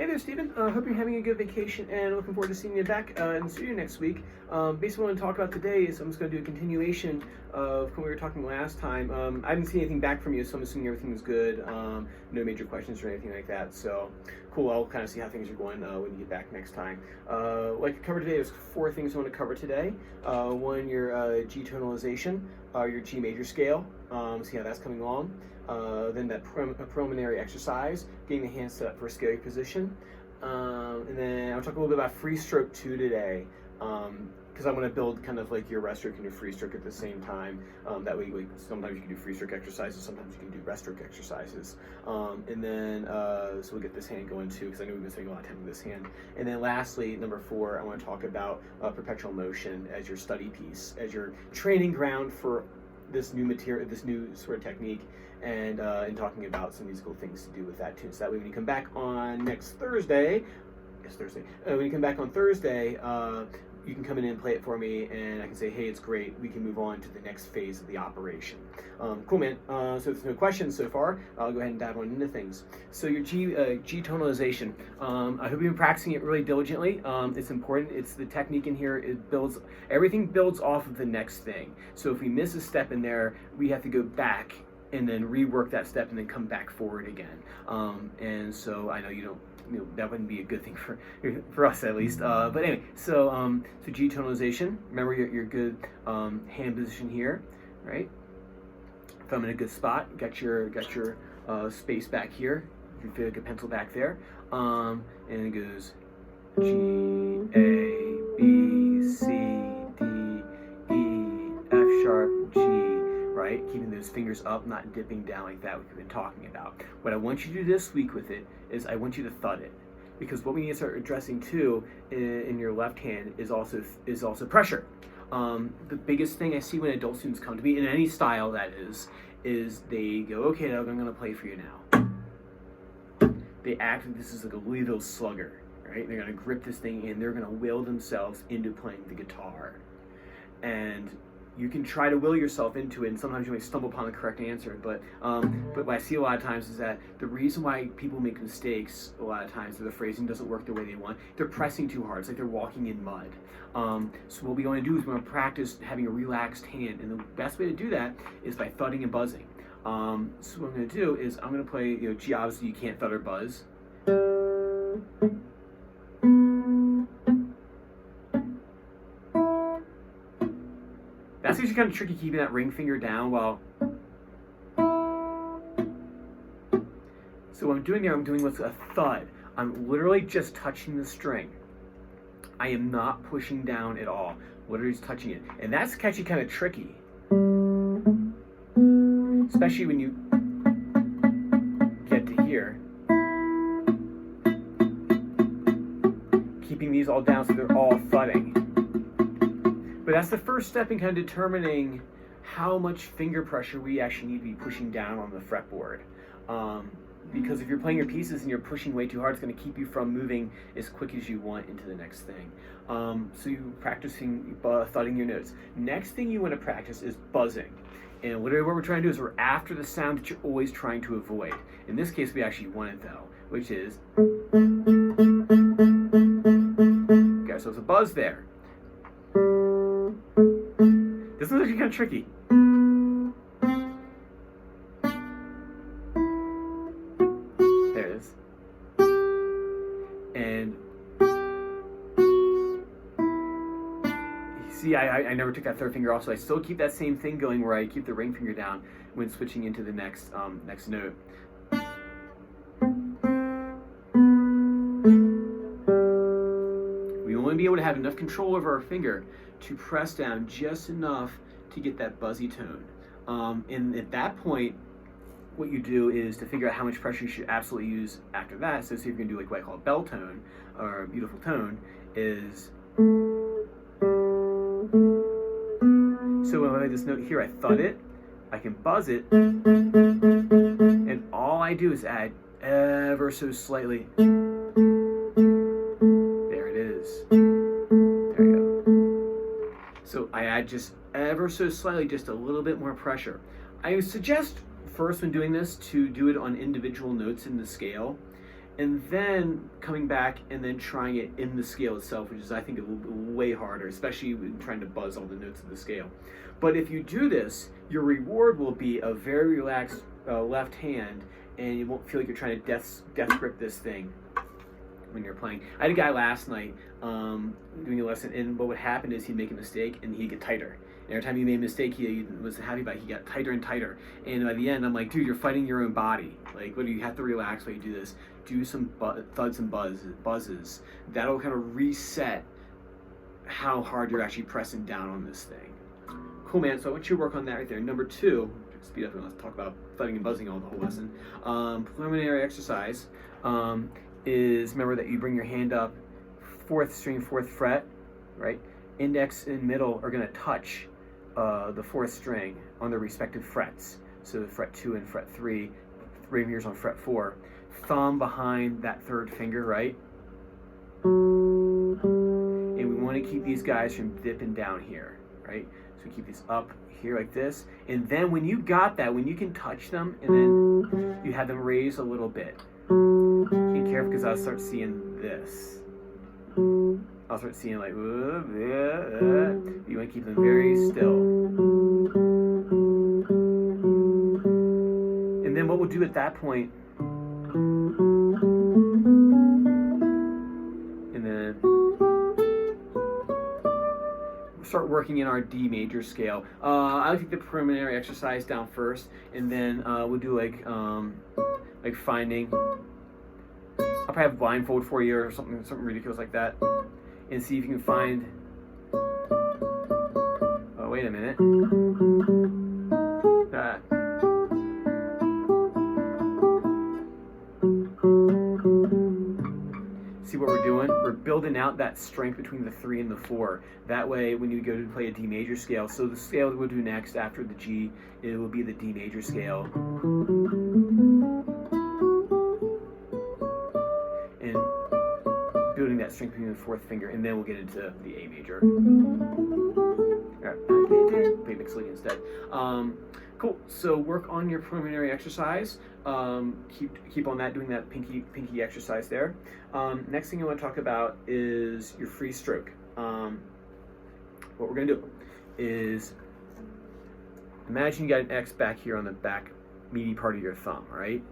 Hey there, Stephen. Hope you're having a good vacation and looking forward to seeing you back in the studio next week. Basically, what I want to talk about today is I'm just going to do a continuation of what we were talking last time. I didn't see anything back from you, so I'm assuming everything was good. No major questions or anything like that. So, cool. I'll kind of see how things are going when you get back next time. Like I covered today, there's 4 things I want to cover today. One, your G tonalization, your G major scale. See how that's coming along. Then that preliminary exercise, getting the hand set up for a scaling position. And then I'll talk a little bit about free stroke 2 today, because I want to build kind of like your rest stroke and your free stroke at the same time. That way, like, sometimes you can do free stroke exercises, sometimes you can do rest stroke exercises. And then, so we'll get this hand going too, because I know we've been spending a lot of time with this hand. And then lastly, number 4, I want to talk about perpetual motion as your study piece, as your training ground for this new material, this new sort of technique, and talking about some musical things to do with that too. So that way when you come back on next Thursday, when you come back on Thursday, you can come in and play it for me, and I can say, hey, it's great, we can move on to the next phase of the operation. Cool, man. So there's no questions so far. I'll go ahead and dive on into things. So your G tonalization. I hope you've been practicing it really diligently. It's important. It's the technique in here. Everything builds off of the next thing. So if we miss a step in there, we have to go back and then rework that step and then come back forward again. And so I know you don't, that wouldn't be a good thing for us at least. But anyway, so G tonalization. Remember your good hand position here, right? If I'm in a good spot, got your space back here. You feel like a pencil back there, and it goes G, A, B, C, D, E, F sharp, G. Right? Keeping those fingers up, not dipping down like that, which we've been talking about. What I want you to do this week with it is I want you to thud it. Because what we need to start addressing too in your left hand is also pressure. The biggest thing I see when adult students come to me, in any style that is they go, okay, Doug, I'm going to play for you now. They act like this is like a little slugger, right? They're going to grip this thing in, they're going to will themselves into playing the guitar. And you can try to will yourself into it, and sometimes you may stumble upon the correct answer, but what I see a lot of times is that the reason why people make mistakes a lot of times is the phrasing doesn't work the way they want. They're pressing too hard. It's like they're walking in mud. So what we want to do is we want to practice having a relaxed hand, and the best way to do that is by thudding and buzzing. So what I'm going to do is I'm going to play, G, obviously you can't thud or buzz. That's actually kind of tricky, keeping that ring finger down while... So what I'm doing there, I'm doing what's a thud. I'm literally just touching the string. I am not pushing down at all. Literally just touching it. And that's actually kind of tricky. Especially when you get to here. Keeping these all down so they're all thudding. But that's the first step in kind of determining how much finger pressure we actually need to be pushing down on the fretboard. Because if you're playing your pieces and you're pushing way too hard, it's going to keep you from moving as quick as you want into the next thing. So you're practicing thudding your notes. Next thing you want to practice is buzzing. And what we're trying to do is we're after the sound that you're always trying to avoid. In this case, we actually want it though, which is... Okay, so it's a buzz there. This is actually kind of tricky. There it is. And you see, I never took that third finger off, so I still keep that same thing going where I keep the ring finger down when switching into the next note. We want to be able to have enough control over our finger to press down just enough to get that buzzy tone. And at that point, what you do is to figure out how much pressure you should absolutely use after that. So see if you're gonna do like what I call a bell tone, or a beautiful tone, is... So when I play this note here, I thud it, I can buzz it, and all I do is add ever so slightly. There it is. There you go. So I add just ever so slightly, just a little bit more pressure. I suggest first when doing this to do it on individual notes in the scale, and then coming back and then trying it in the scale itself, which is, I think, way harder, especially when trying to buzz all the notes of the scale. But if you do this, your reward will be a very relaxed left hand, and you won't feel like you're trying to death grip this thing when you're playing. I had a guy last night doing a lesson, and what would happen is he'd make a mistake and he'd get tighter. And every time he made a mistake, he was happy about it. He got tighter and tighter. And by the end, I'm like, dude, you're fighting your own body. Like, what do you have to relax while you do this? Do some thuds and buzzes. That'll kind of reset how hard you're actually pressing down on this thing. Cool, man. So I want you to work on that right there. Number 2, speed up and let's talk about thudding and buzzing all the whole lesson. Preliminary exercise is, remember that you bring your hand up, 4th string, 4th fret, right? Index and middle are going to touch the 4th string on their respective frets. So fret 2 and fret 3, ring fingers on fret 4. Thumb behind that 3rd finger, right? And we want to keep these guys from dipping down here, right? So we keep these up here like this. And then when you got that, when you can touch them, and then you have them raise a little bit. Be careful, because I'll start seeing this. I'll start seeing like, you want to keep them very still. And then what we'll do at that point, and then we'll start working in our D major scale. I'll take the preliminary exercise down first, and then we'll do like finding. I'll probably have blindfold for you or something ridiculous like that, and see if you can find. Oh, wait a minute. See what we're doing? We're building out that strength between the 3 and the 4. That way, when you go to play a D major scale, so the scale that we'll do next after the G, it will be the D major scale. And building that strength between the 4th finger, and then we'll get into the A major. Play Mixolydian instead. Cool. So work on your preliminary exercise. Keep on that, doing that pinky exercise there. Next thing I want to talk about is your free stroke. What we're going to do is imagine you got an X back here on the back meaty part of your thumb, right?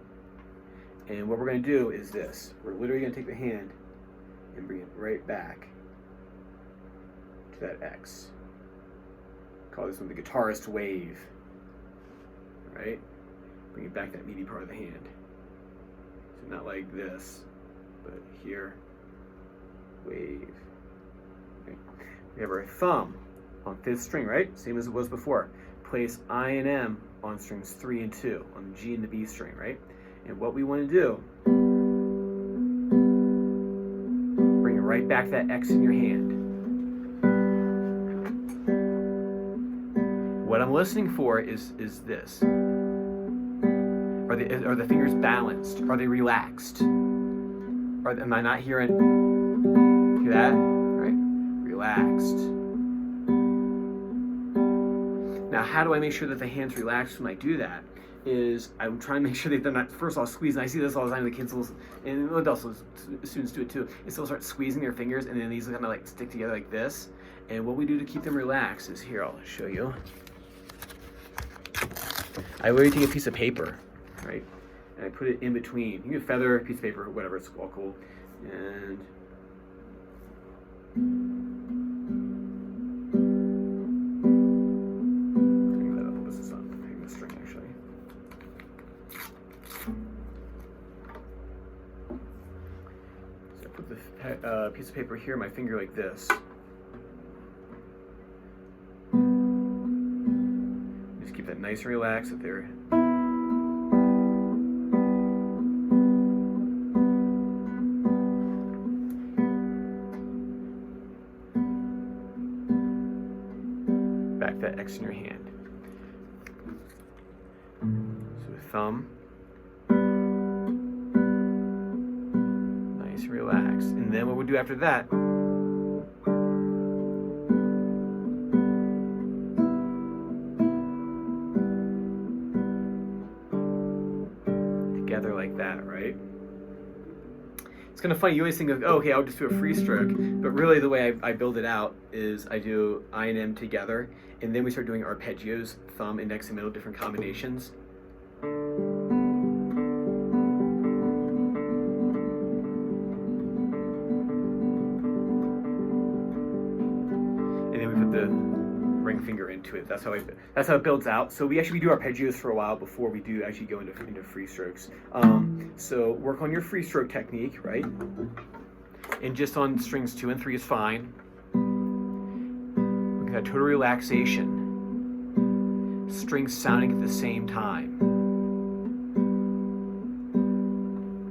And what we're going to do is this. We're literally going to take the hand and bring it right back to that X. Call this one the guitarist wave, right? Bring it back that meaty part of the hand. So not like this, but here, wave. Okay. We have our thumb on 5th string, right? Same as it was before. Place I and M on strings 3 and 2, on the G and the B string, right? And what we want to do, bring it right back that X in your hand. What I'm listening for is this. Are the fingers balanced? Are they relaxed? Am I not hearing? Hear that? Right? Relaxed. Now, how do I make sure that the hand's relaxed when I do that? Is I'm trying to make sure that they're not, first of all, squeezing. I see this all the time, the kids will, and also students do it too, is they'll start squeezing their fingers, and then these will kind of like stick together like this. And what we do to keep them relaxed is, here, I'll show you. I literally take a piece of paper, right, and I put it in between. You can feather a piece of paper or whatever, it's all cool. And I'm glad I put this on the string actually. So I put the piece of paper here, my finger like this. Just keep that nice and relaxed if they're. Back that X in your hand. So thumb. Nice and relaxed. And then what we'll do after that, together like that, right? It's kind of funny. You always think of, oh, okay, I'll just do a free stroke, but really the way I build it out is I do I and M together, and then we start doing arpeggios, thumb, index, and middle, different combinations. And then we put the ring finger into it. That's how it builds out. So we actually do arpeggios for a while before we do actually go into free strokes. So work on your free stroke technique, right? And just on strings 2 and 3 is fine. Look at that total relaxation. Strings sounding at the same time.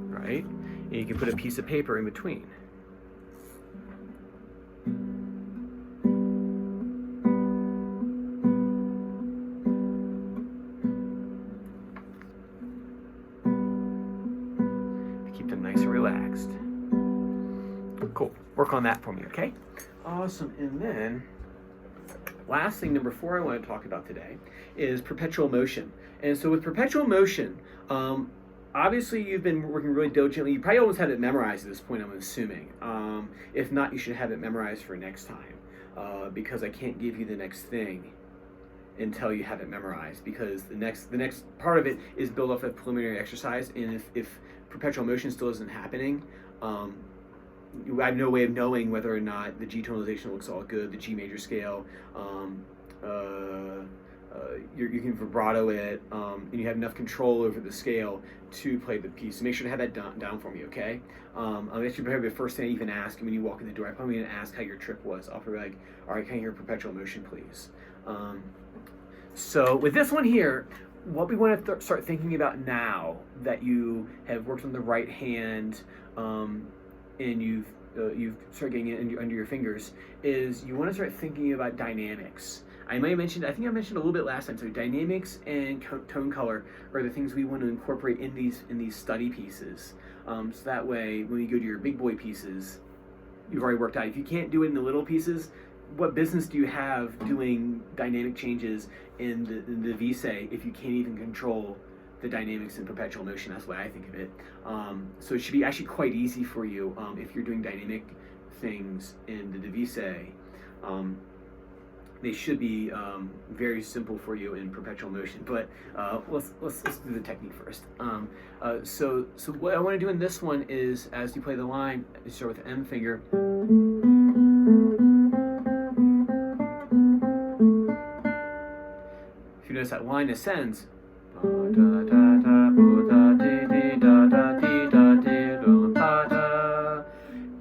Right? And you can put a piece of paper in between. Keep them nice and relaxed. Cool. Work on that for me, okay? Awesome. And then, last thing, number 4 I want to talk about today is perpetual motion. And so with perpetual motion, obviously you've been working really diligently. You probably almost had it memorized at this point, I'm assuming. If not, you should have it memorized for next time, because I can't give you the next thing until you have it memorized, because the next part of it is build off a preliminary exercise, and if perpetual motion still isn't happening, I have no way of knowing whether or not the G tonalization looks all good, the G major scale, you can vibrato it, and you have enough control over the scale to play the piece. So make sure to have that down for me, okay? That should probably be the first thing I even ask when you walk in the door. I'm probably going to ask how your trip was. I'll probably be like, all right, can I hear perpetual motion, please? So with this one here, what we want to start thinking about now that you have worked on the right hand, and you've started getting it under your fingers, is you want to start thinking about dynamics. I think I mentioned a little bit last time. So dynamics and tone color are the things we want to incorporate in these study pieces. So that way, when you go to your big boy pieces, you've already worked out. If you can't do it in the little pieces, what business do you have doing dynamic changes in the vise if you can't even control the dynamics in perpetual motion? That's the way I think of it. So it should be actually quite easy for you if you're doing dynamic things in the vise. They should be very simple for you in perpetual motion. But let's do the technique first. So what I want to do in this one is, as you play the line, you start with the M finger. If you notice that line ascends.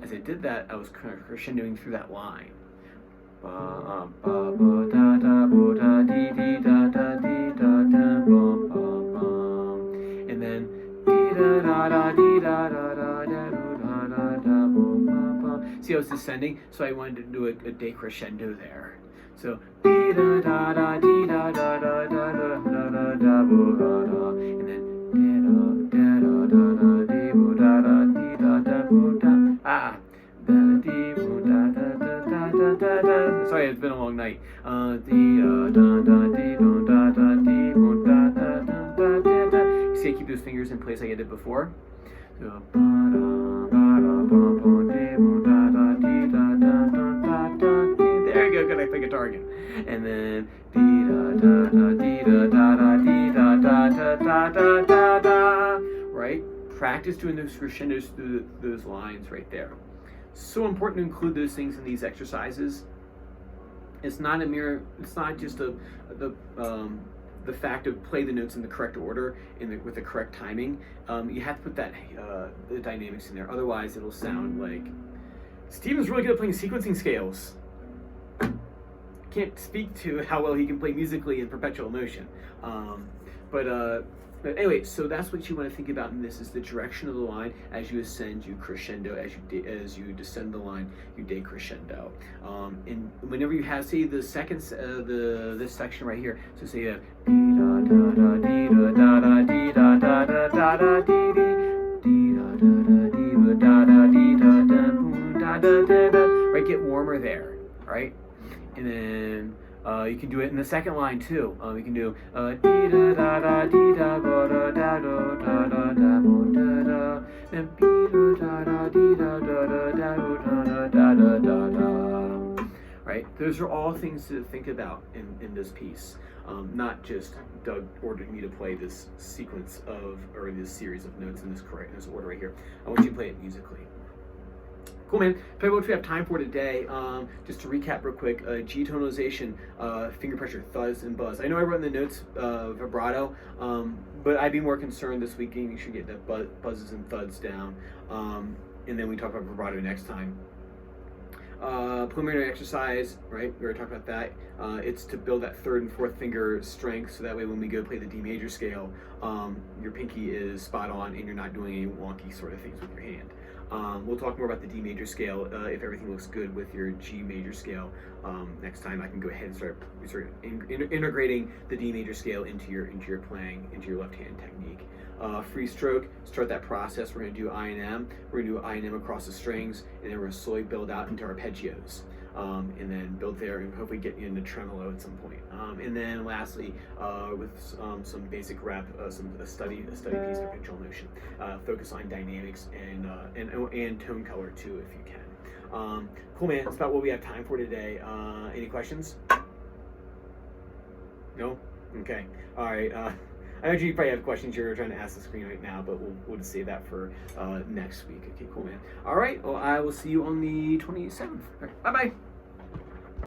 As I did that, I was kind of crescendoing through that line. And then see how it's descending? So I wanted to do a decrescendo there. So and then sorry, it's been a long night. See, I keep those fingers in place like I did before. There you go, good, I play guitar again. And then right? Practice doing those crescendos through those lines right there. So important to include those things in these exercises. It's not just the fact of play the notes in the correct order with the correct timing. You have to put that the dynamics in there. Otherwise, it'll sound like Steven's really good at playing sequencing scales. Can't speak to how well he can play musically in perpetual motion. But anyway, so that's what you want to think about in this, is the direction of the line. As you ascend, you crescendo. As you descend the line, you decrescendo. And whenever you have, say, the second, this section right here, so say right, get warmer there, right? And then you can do it in the second line too. You can do and be-da-da-da-dee-da-da-da-da-da-da-da. Right? Those are all things to think about in this piece. Not just Doug ordered me to play this sequence or this series of notes in this order right here. I want you to play it musically. Cool, man. Play what we have time for today. Just to recap real quick, G tonalization, finger pressure, thuds and buzz. I know I wrote in the notes vibrato, but I'd be more concerned this week making sure you get that buzzes and thuds down. And then we talk about vibrato next time. Preliminary exercise, right? We already talked about that. It's to build that third and fourth finger strength, so that way when we go play the D major scale, your pinky is spot on and you're not doing any wonky sort of things with your hand. We'll talk more about the D major scale if everything looks good with your G major scale. Next time I can go ahead and start integrating the D major scale into your playing, into your left hand technique. Free stroke, start that process. We're going to do I and M. We're going to do I and M across the strings, and then we're going to slowly build out into arpeggios. And then build there and hopefully get into tremolo at some point. And then lastly, with some basic rep, a study piece, Perpetual Motion. Focus on dynamics and tone color too, if you can. Cool, man. That's about what we have time for today. Any questions? No? Okay. All right. I know you probably have questions you're trying to ask the screen right now, but we'll just save that for next week. Okay, cool, man. All right. Well, I will see you on the 27th. All right, bye-bye.